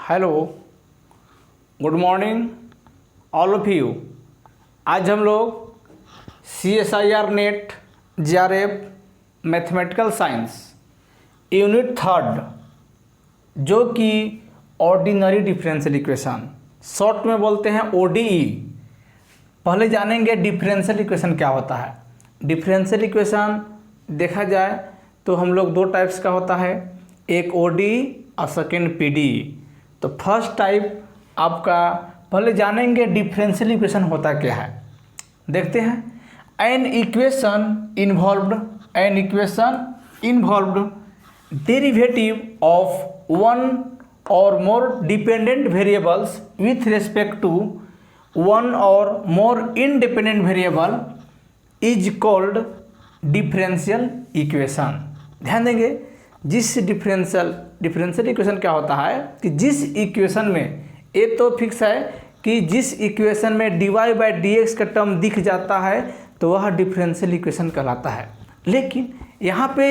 Hello, good morning all of you. आज हम लोग CSIR net JRF mathematical science unit 3 जो कि ऑर्डिनरी डिफरेंशियल इक्वेशन शॉर्ट में बोलते हैं ODE। पहले जानेंगे डिफरेंशियल इक्वेशन क्या होता है। डिफरेंशियल इक्वेशन देखा जाए तो हम लोग दो टाइप्स का होता है, एक ODE और सेकेंड PDE। तो फर्स्ट टाइप आपका पहले जानेंगे डिफरेंशियल इक्वेशन होता क्या है। देखते हैं, an equation involved derivative of one और more dependent variables with respect to one और more independent variable is called differential equation. ध्यान देंगे, जिस डिफरेंशियल इक्वेशन क्या होता है कि जिस इक्वेशन में ये तो फिक्स है कि जिस इक्वेशन में dy/dx का टर्म दिख जाता है तो वह डिफरेंशियल इक्वेशन कहलाता है। लेकिन यहाँ पे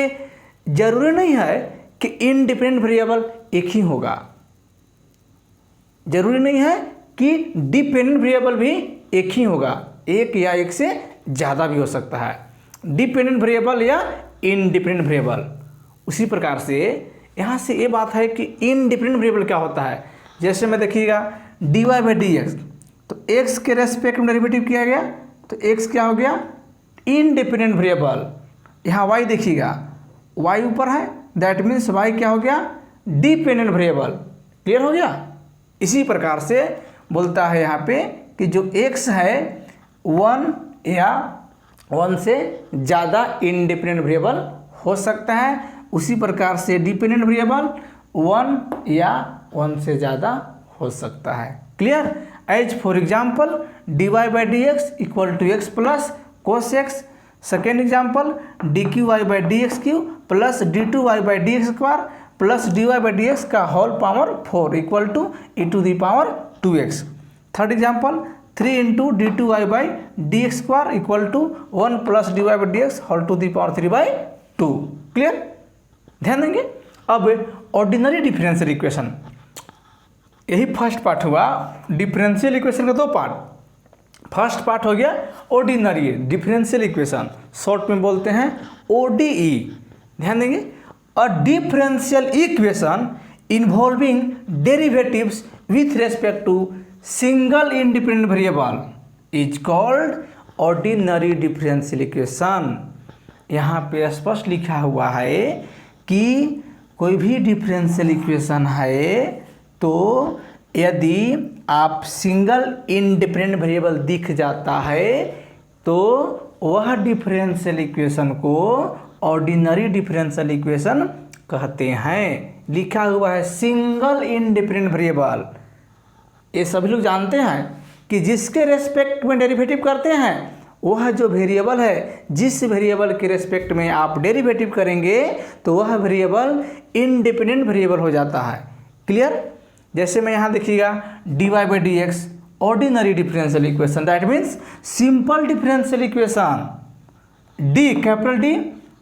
जरूरी नहीं है कि इंडिपेंडेंट वेरिएबल एक ही होगा, जरूरी नहीं है कि डिपेंडेंट वेरिएबल भी एक ही होगा, एक या एक से ज़्यादा भी हो सकता है, डिपेंडेंट वेरिएबल या इंडिपेंडेंट वेरिएबल। उसी प्रकार से यहाँ से ये बात है कि इंडिपेंडेंट वेरिएबल क्या होता है। जैसे मैं देखिएगा dy/dx, तो x के रेस्पेक्ट में डेरिवेटिव किया गया तो x क्या हो गया, इंडिपेंडेंट वेरिएबल। यहाँ y देखिएगा, y ऊपर है, दैट मीन्स y क्या हो गया, डिपेंडेंट वेरिएबल। क्लियर हो गया। इसी प्रकार से बोलता है यहाँ पे कि जो x है 1 या 1 से ज़्यादा इंडिपेंडेंट वेरिएबल हो सकता है। उसी प्रकार से डिपेंडेंट वेरिएबल 1 या 1 से ज़्यादा हो सकता है। Clear. As for example dy/dx equal to x plus cos x। Second example dqy/dx³ plus d2y/dx² plus dy/dx का whole power 4 equal to e⁻²x। Third example 3 into d2y/dx² equal to 1 plus dy/dx whole to d⁻3/2। Clear. ध्यान देंगे। अब ordinary differential equation, यही first part हुआ। Differential equation का दो part. First part हो गया ऑर्डिनरी डिफरेंशियल इक्वेशन, शॉर्ट में बोलते हैं ODE। ध्यान देंगे, a differential equation involving derivatives with respect to single independent variable is called ordinary differential equation. यहाँ पे स्पष्ट लिखा हुआ है कि कोई भी डिफरेंशियल इक्वेशन है तो यदि आप सिंगल इंडिपेंडेंट वेरिएबल दिख जाता है तो वह डिफरेंशियल इक्वेशन को ऑर्डिनरी डिफरेंशियल इक्वेशन कहते हैं। लिखा हुआ है सिंगल इंडिपेंडेंट वेरिएबल। ये सभी लोग जानते हैं कि जिसके रेस्पेक्ट में डेरिवेटिव करते हैं वह जो वेरिएबल है, जिस वेरिएबल के रेस्पेक्ट में आप डेरिवेटिव करेंगे तो वह वेरिएबल इंडिपेंडेंट वेरिएबल हो जाता है। क्लियर। जैसे मैं यहाँ देखिएगा dy/dx ordinary differential equation, that means simple differential equation.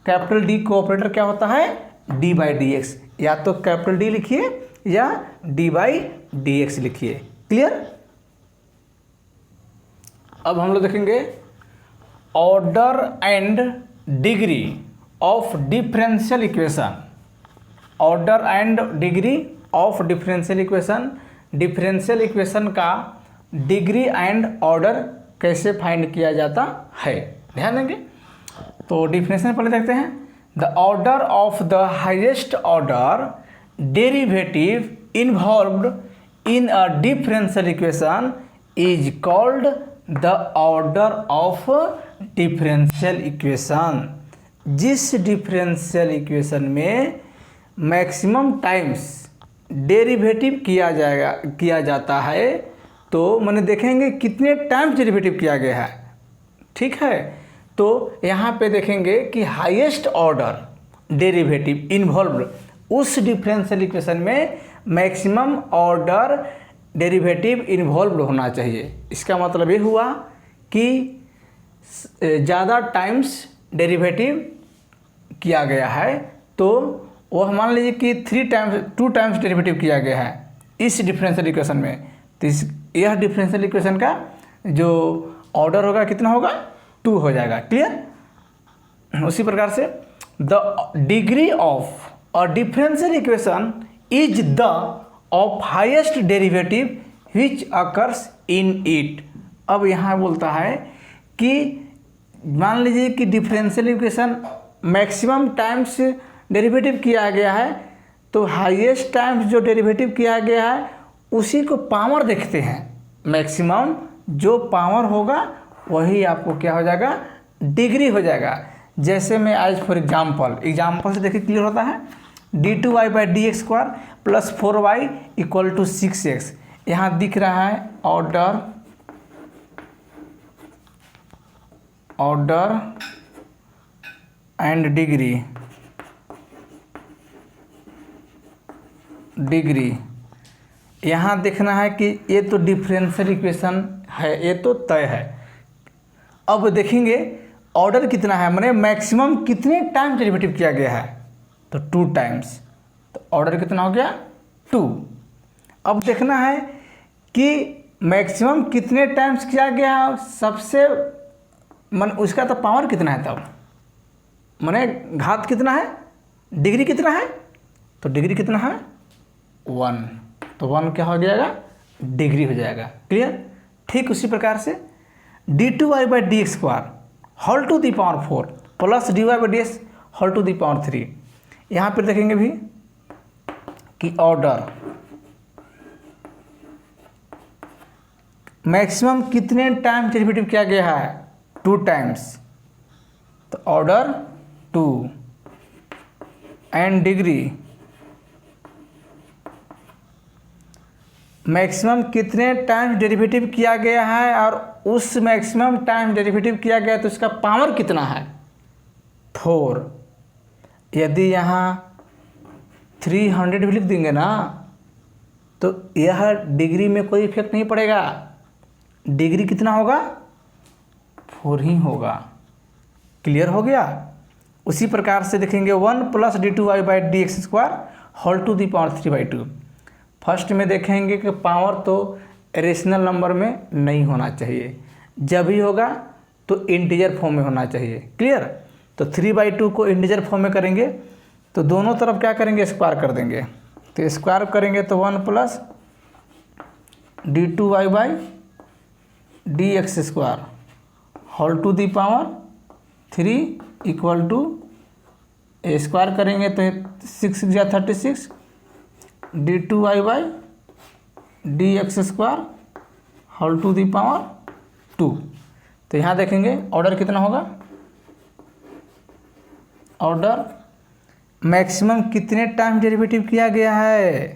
Capital D को ऑपरेटर क्या होता है, dy/dx। या तो कैपिटल D लिखिए या dy/dx लिखिए। क्लियर। अब हम लोग देखेंगे order and degree of differential equation. Order and degree of differential equation, differential equation का डिग्री एंड ऑर्डर कैसे फाइंड किया जाता है। ध्यान देंगे। तो डिफरेंशियल पहले देखते हैं। The order of the highest order derivative involved in a differential equation is called the order of differential equation. जिस डिफरेंशियल इक्वेशन में मैक्सिमम टाइम्स डेरिवेटिव किया जाता है, तो मैंने देखेंगे कितने टाइम्स डेरिवेटिव किया गया है। ठीक है, तो यहाँ पे देखेंगे कि हाईएस्ट ऑर्डर डेरिवेटिव इन्वॉल्व्ड, उस डिफरेंशियल इक्वेशन में मैक्सिमम ऑर्डर डेरिवेटिव इन्वॉल्व होना चाहिए। इसका मतलब ये हुआ कि ज़्यादा टाइम्स डेरिवेटिव किया गया है तो वह मान लीजिए कि 2 टाइम्स डेरिवेटिव किया गया है। इस डिफरेंशियल इक्वेशन में, तो यह डिफरेंशियल इक्वेशन का जो ऑर्डर होगा कितना होगा, 2 हो जाएगा। क्लियर। उसी प्रकार से the degree of a differential equation is the of highest derivative which occurs in it. अब यहाँ बोलता है कि मान लीजिए कि differential equation maximum times derivative किया गया है, तो हाईएस्ट टाइम्स जो डेरिवेटिव किया गया है उसी को पावर देखते हैं। मैक्सिमम जो पावर होगा वही आपको क्या हो जाएगा, डिग्री हो जाएगा। जैसे मैं आज फॉर एग्जाम्पल से देखिए क्लियर होता है। d2y/dx² + 4y = 6x। यहाँ दिख रहा है ऑर्डर एंड डिग्री। यहाँ देखना है कि ये तो डिफरेंशियल इक्वेशन है, ये तो तय है। अब देखेंगे ऑर्डर कितना है, माने मैक्सिमम कितने टाइम डेरिवेटिव किया गया है, तो 2 टाइम्स। तो ऑर्डर कितना हो गया, 2। अब देखना है कि मैक्सिमम कितने टाइम्स किया गया है, सबसे उसका तो पावर कितना है, तब माने घात कितना है, डिग्री कितना है, तो डिग्री कितना है 1, तो 1 क्या हो जाएगा, डिग्री हो जाएगा। क्लियर। ठीक उसी प्रकार से d2y/dx² whole to the power 4 plus dy/dx whole to the power 3। यहाँ पर देखेंगे भी कि ऑर्डर मैक्सिमम कितने टाइम डेरिवेटिव किया गया है, 2 टाइम्स, तो ऑर्डर 2 एंड डिग्री मैक्सिमम कितने टाइम डेरिवेटिव किया गया है और उस मैक्सिमम टाइम डेरिवेटिव किया गया तो इसका पावर कितना है, 4। यदि यहाँ 300 भी लिख देंगे ना तो यह डिग्री में कोई इफेक्ट नहीं पड़ेगा, डिग्री कितना होगा, 4 ही होगा। क्लियर हो गया। उसी प्रकार से देखेंगे 1 + d2y/dx² whole to the power 3/2। First में देखेंगे कि पावर तो रेशनल नंबर में नहीं होना चाहिए, जब भी होगा तो इंटीजर फॉर्म में होना चाहिए। क्लियर। तो 3/2 को इंटीजर फॉर्म में करेंगे तो दोनों तरफ क्या करेंगे, स्क्वायर कर देंगे। तो स्क्वायर करेंगे तो 1 + d2y/dx² whole to the power 3 = square करेंगे तो 6 × 36 d2y/dx² whole to the power 2। तो यहाँ देखेंगे ऑर्डर कितना होगा, ऑर्डर मैक्सिमम कितने टाइम डेरिवेटिव किया गया है,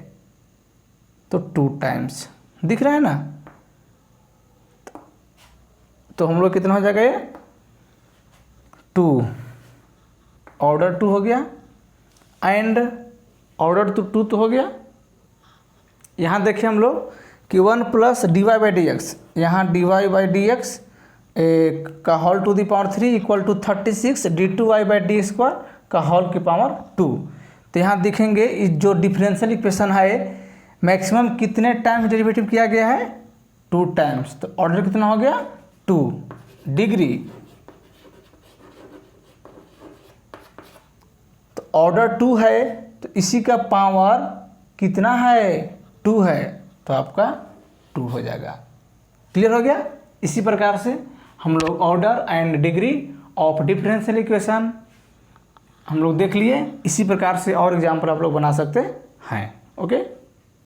तो 2 टाइम्स। दिख रहा है ना। तो हम लोग कितना हो जाएगा, ये 2, ऑर्डर 2 हो गया एंड ऑर्डर तो 2 तो हो गया। यहाँ देखिए हम लोग कि 1 + dy/dx, यहाँ dy/dx का whole to the power 3 = 36 d2y/d² का होल की पावर 2। तो यहाँ देखेंगे जो डिफरेंशियल इक्वेशन है मैक्सिमम कितने टाइम्स डेरिवेटिव किया गया है, 2 टाइम्स। तो ऑर्डर कितना हो गया, 2 डिग्री। तो ऑर्डर 2 है तो इसी का पावर कितना है, 2 है, तो आपका 2 हो जाएगा। क्लियर हो गया। इसी प्रकार से हम लोग order and degree of differential equation हम लोग देख लिए। इसी प्रकार से और एग्जाम्पल आप लोग बना सकते हैं। ओके।